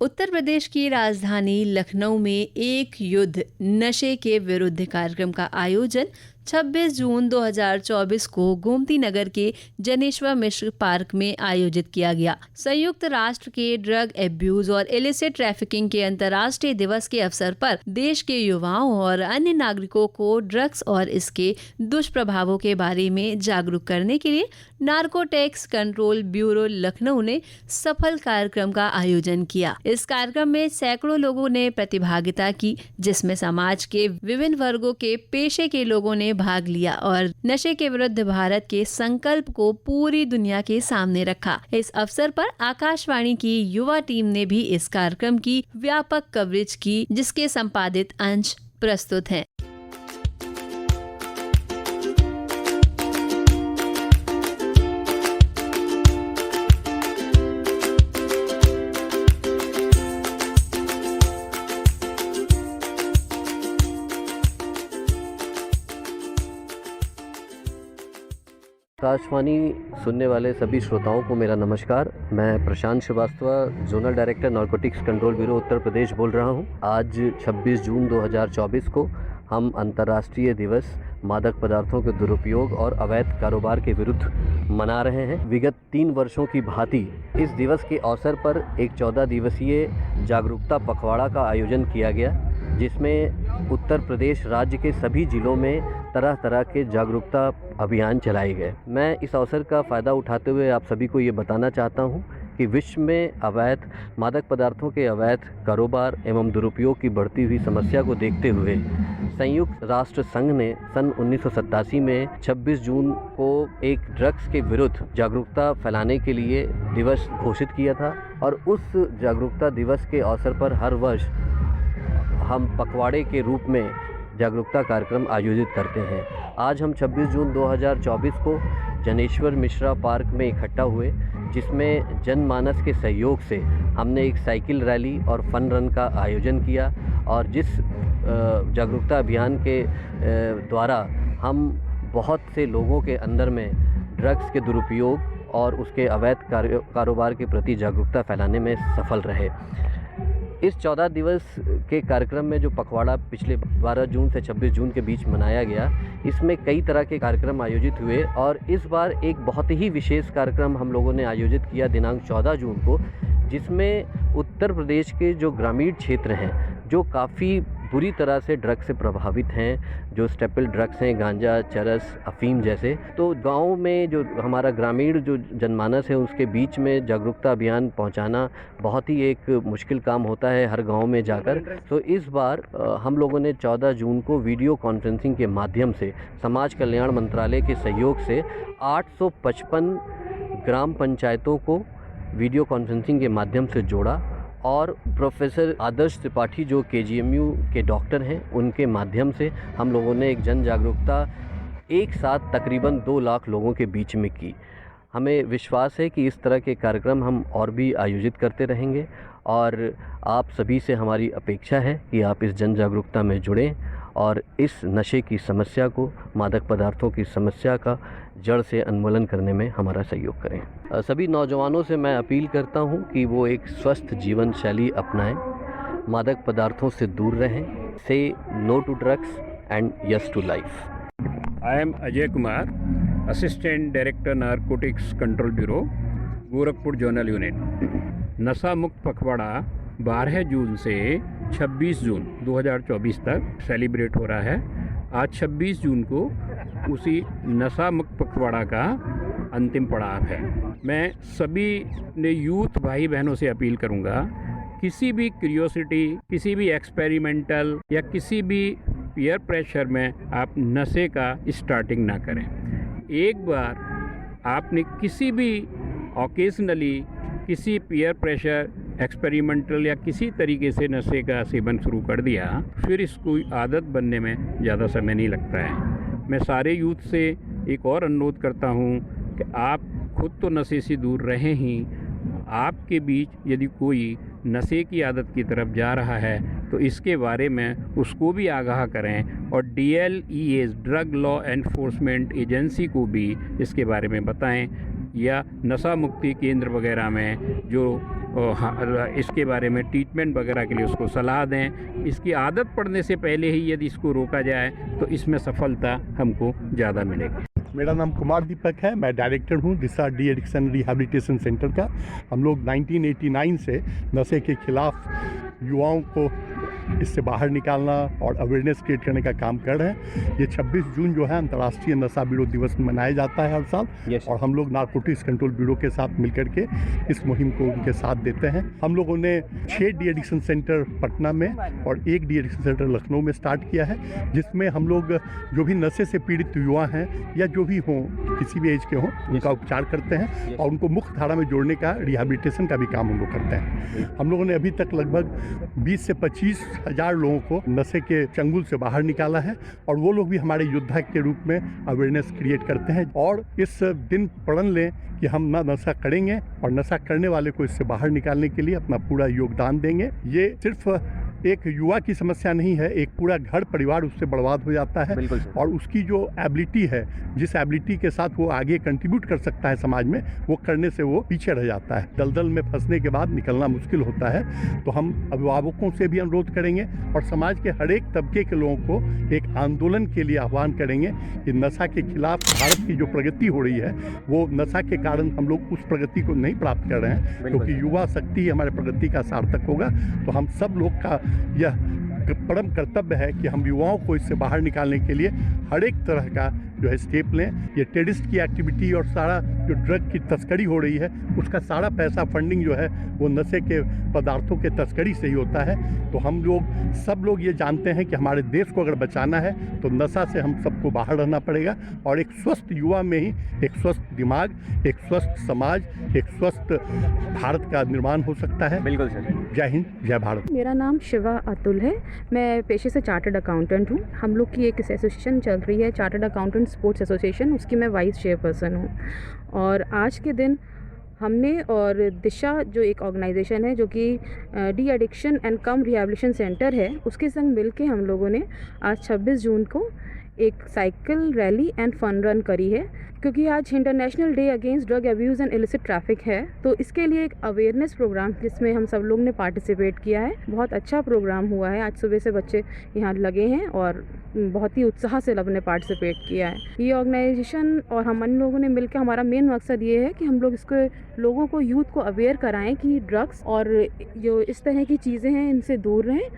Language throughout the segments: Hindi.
उत्तर प्रदेश की राजधानी लखनऊ में एक युद्ध नशे के विरुद्ध कार्यक्रम का आयोजन 26 जून 2024 को गोमती नगर के जनेश्वर मिश्र पार्क में आयोजित किया गया। संयुक्त राष्ट्र के ड्रग एब्यूज और इलिसिट ट्रैफिकिंग के अंतर्राष्ट्रीय दिवस के अवसर पर देश के युवाओं और अन्य नागरिकों को ड्रग्स और इसके दुष्प्रभावों के बारे में जागरूक करने के लिए नार्कोटिक्स कंट्रोल ब्यूरो लखनऊ ने सफल कार्यक्रम का आयोजन किया। इस कार्यक्रम में सैकड़ों लोगों ने प्रतिभागिता की, जिसमें समाज के विभिन्न वर्गों के पेशे के लोगों ने भाग लिया और नशे के विरुद्ध भारत के संकल्प को पूरी दुनिया के सामने रखा। इस अवसर पर आकाशवाणी की युवा टीम ने भी इस कार्यक्रम की व्यापक कवरेज की, जिसके संपादित अंश प्रस्तुत हैं। आकाशवाणी सुनने वाले सभी श्रोताओं को मेरा नमस्कार। मैं Prashant Srivastava, zonal director narcotics control bureau Uttar Pradesh बोल रहा हूं। आज 26 जून 2024 को हम अंतर्राष्ट्रीय दिवस मादक पदार्थों के दुरुपयोग और अवैध कारोबार के विरुद्ध मना रहे हैं। विगत 3 वर्षों की भांति इस दिवस के अवसर पर एक 14 दिवसीय जागरूकता पखवाड़ा का आयोजन किया गया, जिसमें उत्तर प्रदेश राज्य के सभी जिलों में तरह तरह के जागरूकता अभियान चलाए गए। मैं इस अवसर का फ़ायदा उठाते हुए आप सभी को ये बताना चाहता हूँ कि विश्व में अवैध मादक पदार्थों के अवैध कारोबार एवं दुरुपयोग की बढ़ती हुई समस्या को देखते हुए संयुक्त राष्ट्र संघ ने सन 1987 में 26 जून को एक ड्रग्स के विरुद्ध जागरूकता फैलाने के लिए दिवस घोषित किया था और उस जागरूकता दिवस के अवसर पर हर वर्ष हम पखवाड़े के रूप में जागरूकता कार्यक्रम आयोजित करते हैं। आज हम 26 जून 2024 को जनेश्वर मिश्रा पार्क में इकट्ठा हुए, जिसमें जनमानस के सहयोग से हमने एक साइकिल रैली और फन रन का आयोजन किया और जिस जागरूकता अभियान के द्वारा हम बहुत से लोगों के अंदर में ड्रग्स के दुरुपयोग और उसके अवैध कारोबार के प्रति जागरूकता फैलाने में सफल रहे। इस 14 दिवस के कार्यक्रम में जो पखवाड़ा पिछले 12 जून से 26 जून के बीच मनाया गया, इसमें कई तरह के कार्यक्रम आयोजित हुए और इस बार एक बहुत ही विशेष कार्यक्रम हम लोगों ने आयोजित किया दिनांक 14 जून को, जिसमें उत्तर प्रदेश के जो ग्रामीण क्षेत्र हैं, जो काफ़ी बुरी तरह से ड्रग्स से प्रभावित हैं, जो स्टेपल ड्रग्स हैं, गांजा, चरस, अफीम जैसे, तो गांव में जो हमारा ग्रामीण जो जनमानस है उसके बीच में जागरूकता अभियान पहुंचाना बहुत ही एक मुश्किल काम होता है हर गांव में जाकर। तो इस बार हम लोगों ने 14 जून को वीडियो कॉन्फ्रेंसिंग के माध्यम से समाज कल्याण मंत्रालय के सहयोग से 855 ग्राम पंचायतों को वीडियो कॉन्फ्रेंसिंग के माध्यम से जोड़ा और प्रोफेसर आदर्श त्रिपाठी जो KGMU के डॉक्टर हैं, उनके माध्यम से हम लोगों ने एक जन जागरूकता एक साथ तकरीबन 2 लाख लोगों के बीच में की। हमें विश्वास है कि इस तरह के कार्यक्रम हम और भी आयोजित करते रहेंगे और आप सभी से हमारी अपेक्षा है कि आप इस जन जागरूकता में जुड़ें और इस नशे की समस्या को, मादक पदार्थों की समस्या का जड़ से उन्मूलन करने में हमारा सहयोग करें। सभी नौजवानों से मैं अपील करता हूं कि वो एक स्वस्थ जीवन शैली अपनाएं, मादक पदार्थों से दूर रहें, से no to drugs and yes to life. I am Ajay Kumar, assistant director narcotics control bureau, Gorakhpur zonal unit. नशा मुक्त पखवाड़ा 12 जून से 26 जून 2024 तक सेलिब्रेट हो रहा है। आज 26 जून को उसी नशा मुक्त पखवाड़ा का अंतिम पड़ाव है। मैं सभी ने यूथ भाई बहनों से अपील करूंगा, किसी भी क्यूरियोसिटी, किसी भी एक्सपेरिमेंटल या किसी भी पीयर प्रेशर में आप नशे का स्टार्टिंग ना करें। एक बार आपने किसी भी ओकेजनली किसी पीयर प्रेशर, एक्सपेरिमेंटल या किसी तरीके से नशे का सेवन शुरू कर दिया, फिर इसको आदत बनने में ज़्यादा समय नहीं लगता है। मैं सारे यूथ से एक और अनुरोध करता हूँ कि आप खुद तो नशे से दूर रहें ही, आपके बीच यदि कोई नशे की आदत की तरफ जा रहा है तो इसके बारे में उसको भी आगाह करें और DLEA drug law enforcement agency को भी इसके बारे में बताएं, या नशा मुक्ति केंद्र वगैरह में जो इसके बारे में ट्रीटमेंट वगैरह के लिए उसको सलाह दें। इसकी आदत पड़ने से पहले ही यदि इसको रोका जाए तो इसमें सफलता हमको ज़्यादा मिलेगी। मेरा नाम कुमार दीपक है, मैं डायरेक्टर हूँ दिशा डी एडिक्शन रिहैबिलिटेशन सेंटर का। हम लोग 1989 से नशे के खिलाफ युवाओं को इससे बाहर निकालना और अवेयरनेस क्रिएट करने का काम कर रहे हैं। ये 26 जून जो है अंतर्राष्ट्रीय नशा विरोध दिवस मनाया जाता है हर साल। और हम लोग नारकोटिक्स कंट्रोल ब्यूरो के साथ मिलकर के इस मुहिम को उनके साथ देते हैं। हम लोगों ने 6 डी एडिक्शन सेंटर पटना में और 1 डी एडिक्शन सेंटर लखनऊ में स्टार्ट किया है, जिसमें हम लोग जो भी नशे से पीड़ित युवा हैं या जो भी हों, किसी भी एज के हों, उनका उपचार करते हैं और उनको मुख्य धारा में जोड़ने का रिहैबिलिटेशन का भी काम हम लोग करते हैं। हम लोगों ने अभी तक लगभग 20 से 25 हज़ार लोगों को नशे के चंगुल से बाहर निकाला है और वो लोग भी हमारे योद्धा के रूप में अवेयरनेस क्रिएट करते हैं। और इस दिन प्रण लें कि हम ना नशा करेंगे और नशा करने वाले को इससे बाहर निकालने के लिए अपना पूरा योगदान देंगे। ये सिर्फ एक युवा की समस्या नहीं है, एक पूरा घर परिवार उससे बर्बाद हो जाता है और उसकी जो एबिलिटी है, जिस एबिलिटी के साथ वो आगे कंट्रीब्यूट कर सकता है समाज में, वो करने से वो पीछे रह जाता है। दलदल में फंसने के बाद निकलना मुश्किल होता है। तो हम अभिभावकों से भी अनुरोध करेंगे और समाज के हर एक तबके के लोगों को एक आंदोलन के लिए आह्वान करेंगे कि नशा के खिलाफ भारत की जो प्रगति हो रही है, वो नशा के कारण हम लोग उस प्रगति को नहीं प्राप्त कर रहे हैं, क्योंकि युवा शक्ति ही हमारे प्रगति का सार्थक होगा। तो हम सब लोग का यह परम कर्तव्य है कि हम युवाओं को इससे बाहर निकालने के लिए हर एक तरह का जो है स्टेप लें। ये टेररिस्ट की एक्टिविटी और सारा जो ड्रग की तस्करी हो रही है, उसका सारा पैसा फंडिंग जो है वो नशे के पदार्थों के तस्करी से ही होता है। तो हम लोग सब लोग ये जानते हैं कि हमारे देश को अगर बचाना है तो नशा से हम सबको बाहर रहना पड़ेगा और एक स्वस्थ युवा में ही एक स्वस्थ दिमाग, एक स्वस्थ समाज, एक स्वस्थ भारत का निर्माण हो सकता है। बिल्कुल सर। जय हिंद, जय भारत। मेरा नाम शिवा अतुल है, मैं पेशे से चार्टर्ड अकाउंटेंट हूँ। हम लोग की एक एसोसिएशन चल रही है, चार्टर्ड अकाउंटेंट स्पोर्ट्स एसोसिएशन, उसकी मैं वाइस चेयरपर्सन हूँ। और आज के दिन हमने और दिशा जो एक ऑर्गेनाइजेशन है जो कि de addiction and come rehabilitation centre है, उसके संग मिल के हम लोगों ने आज 26 जून को एक cycle rally and fun run करी है, क्योंकि आज international day against drug abuse and illicit traffic है। तो इसके लिए एक अवेयरनेस प्रोग्राम जिसमें हम सब लोग ने पार्टिसिपेट किया है। बहुत अच्छा प्रोग्राम हुआ है। आज सुबह से बच्चे यहाँ लगे हैं और बहुत ही उत्साह से लोगों ने पार्टिसिपेट किया है। ये ऑर्गेनाइजेशन और हम लोगों ने मिलकर, हमारा मेन मकसद ये है कि हम लोग इसको लोगों को, यूथ को अवेयर कराएं कि ड्रग्स और जो इस तरह की चीज़ें हैं इनसे दूर रहें,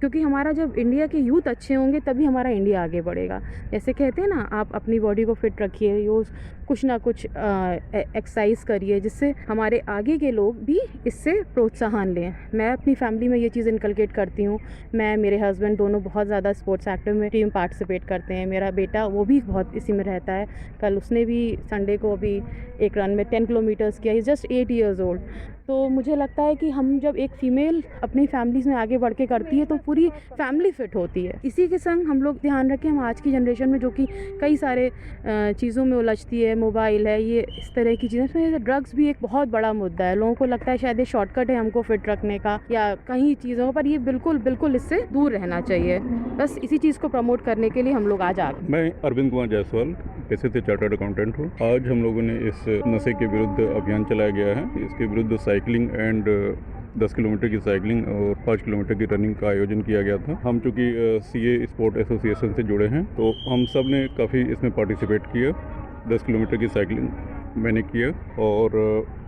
क्योंकि हमारा जब इंडिया के यूथ अच्छे होंगे तभी हमारा इंडिया आगे बढ़ेगा। जैसे कहते हैं ना, आप अपनी बॉडी को फिट रखिए, रोज़ कुछ ना कुछ एक्सरसाइज करिए, जिससे हमारे आगे के लोग भी इससे प्रोत्साहन लें। मैं अपनी फैमिली में ये चीज़ इनकलकेट करती हूँ। मैं, मेरे हस्बैंड दोनों बहुत ज़्यादा स्पोर्ट्स एक्टिविटी में पार्टिसिपेट करते हैं। मेरा बेटा वो भी बहुत इसी में रहता है। कल उसने भी संडे को अभी एक रन में 10 किलोमीटर्स किया। Is just 8 years old। तो मुझे लगता है कि हम जब एक फ़ीमेल अपनी फैमिलीज़ में आगे बढ़ के करती है तो पूरी फैमिली फिट होती है। इसी के संग हम लोग ध्यान रखें, हम आज की जनरेशन में जो कि कई सारे चीज़ों में उलझती है, मोबाइल है, ये इस तरह की चीज़ें, इसमें ड्रग्स भी एक बहुत बड़ा मुद्दा है। लोगों को लगता है शायद ये शॉर्टकट है हमको फिट रखने का या कहीं चीज़ों पर, ये बिल्कुल इससे दूर रहना चाहिए। बस इसी चीज़ को प्रमोट करने के लिए हम लोग आज आ गए। मैं अरविंद कुमार जायसवाल, पेशे से चार्टर्ड अकाउंटेंट हूँ। आज हम लोगों ने इस नशे के विरुद्ध अभियान चलाया गया है। इसके विरुद्ध साइकिलिंग एंड 10 किलोमीटर की साइकिलिंग और 5 किलोमीटर की रनिंग का आयोजन किया गया था। हम चूँकि CA स्पोर्ट एसोसिएशन से जुड़े हैं तो हम सब ने काफ़ी इसमें पार्टिसिपेट किया। 10 किलोमीटर की साइकिलिंग मैंने किया और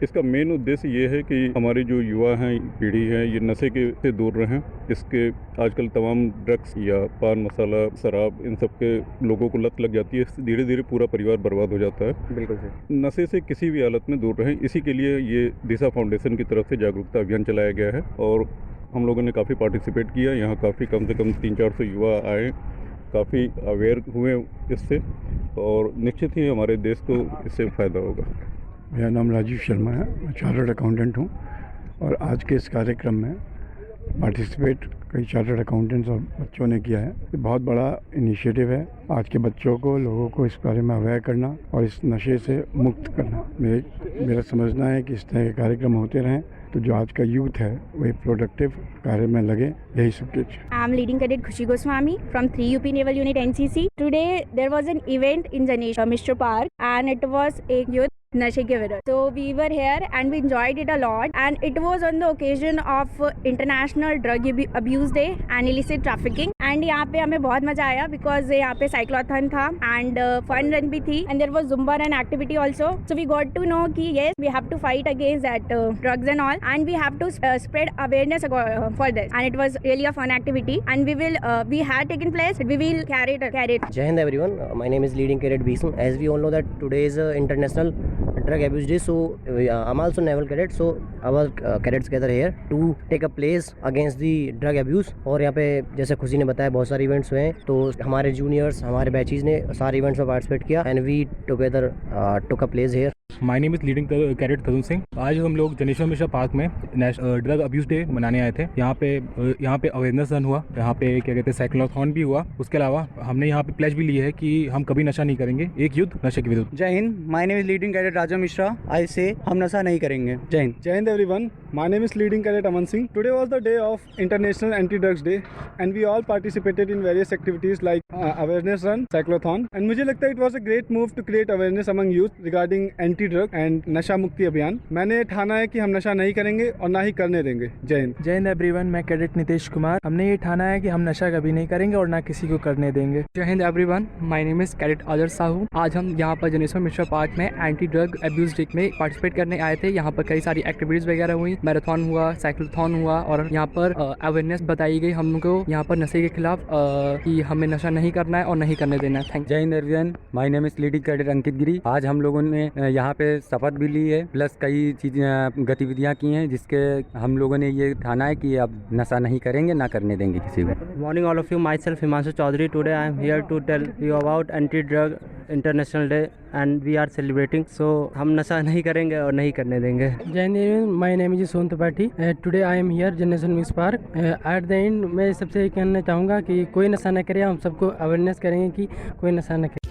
इसका मेन उद्देश्य ये है कि हमारे जो युवा हैं, पीढ़ी है, ये नशे के से दूर रहें। इसके आजकल तमाम ड्रग्स या पान मसाला, शराब, इन सब के लोगों को लत लग जाती है। इससे धीरे धीरे पूरा परिवार बर्बाद हो जाता है। बिल्कुल सर। नशे से किसी भी हालत में दूर रहें, इसी के लिए ये दिशा फाउंडेशन की तरफ से जागरूकता अभियान चलाया गया है और हम लोगों ने काफ़ी पार्टिसिपेट किया। यहाँ काफ़ी कम से कम 300-400 युवा आए, काफ़ी अवेयर हुए इससे और निश्चित ही हमारे देश को इससे फ़ायदा होगा। मेरा नाम राजीव शर्मा है, मैं चार्टर्ड अकाउंटेंट हूँ और आज के इस कार्यक्रम में पार्टिसिपेट कई चार्टर्ड अकाउंटेंट्स और बच्चों ने किया है। ये बहुत बड़ा इनिशिएटिव है आज के बच्चों को, लोगों को इस बारे में अवेयर करना और इस नशे से मुक्त करना। मेरा समझना है कि इस तरह के कार्यक्रम होते रहें तो जो आज का यूथ है वो एक प्रोडक्टिव कार्य में लगे, यही सब कुछ। I am leading cadet Khushi Goswami from 3 UP Naval Unit NCC. Today there was an event in Janesh Mishra Park and it was a youth नशे के विरुद्ध. So we were here and we enjoyed it a lot, and it was on the occasion of International Drug Abuse Day and Illicit Trafficking. And यहाँ पे हमें बहुत मजा आया because यहाँ पे cyclothon था and fun run भी थी, and there was Zumba run activity also. So we got to know कि yes, we have to fight against that drugs and all, and we have to spread awareness for this. And it was really a fun activity, and we had taken place. We will carry it. Jai Hind everyone. My name is Leading Cadet Bison. As we all know that today is International Drug Abuse Day, so I'm also naval cadet. So our cadets gather here to take a place against the drug abuse. और यहाँ पे जैसे खुशी ने बताया बहुत सारे इवेंट्स हुए हैं, तो हमारे जूनियर्स हमारे बैचेज ने सारे इवेंट्स में पार्टिसिपेट किया and we together took a place here. My name is leading cadet Tarun Singh. आज हम लोग जनेश्वर मिश्रा पार्क में ड्रग अब्यूज़ डे मनाने आए थे. यहाँ पे अवेयरनेस रन हुआ, यहाँ पे क्या कहते हैं साइक्लोथॉन भी हुआ. उसके अलावा हमने यहाँ पे प्लेज भी ली है कि हम कभी नशा नहीं करेंगे, एक युद्ध नशे के विरुद्ध. जय हिंद. My name is leading cadet Raja Mishra. I say हम नशा नहीं करेंगे. जय हिंद. जय हिंद everyone. My name is leading cadet Aman Singh. Today was the day of international anti drugs day and we all participated in various activities like awareness run, cyclothon, and मुझे लगता है it was a great move to create awareness among youth regarding anti drug and नशा मुक्ति अभियान. मैंने ठाना है कि हम नशा नहीं करेंगे और ना ही करने देंगे. जय हिंद. जय हिंद एवरीवन. मैं कैडेट नितेश कुमार. हमने ये ठाना है कि हम नशा कभी नहीं करेंगे और ना किसी को करने देंगे. जय हिंद everyone. My name is cadet आदर साहू. आज हम यहाँ पर जनेश्वर मिश्रा पार्क में एंटी ड्रग अब्यूज डे में पार्टिसिपेट करने आए थे. यहाँ पर कई सारी एक्टिविटीज़ वगैरह हुई, मैराथन हुआ, साइक्लोथॉन हुआ और यहाँ पर अवेयरनेस बताई गई हम लोग को यहाँ पर नशे के खिलाफ कि हमें नशा नहीं करना है और नहीं करने देना है. थैंक. जय हिंद everyone. My name is leading cadet Ankit Giri. आज हम लोगों ने यहाँ पे शपथ भी ली है, प्लस कई चीज़ें गतिविधियाँ की हैं जिसके हम लोगों ने ये ठाना है कि अब नशा नहीं करेंगे, ना करने देंगे किसी को. Morning all of you. Myself Himanshu Chaudhary. Today I am here to tell you about anti drug international day and we are celebrating. So हम नशा नहीं करेंगे और नहीं करने देंगे. जय हिंद. My name is Son Tripathi. Today I am here Janeshwar Mishra park. At the end मैं सबसे कहना चाहूँगा कि कोई नशा न करे. हम सबको अवेयरनेस करेंगे कि कोई नशा न करे.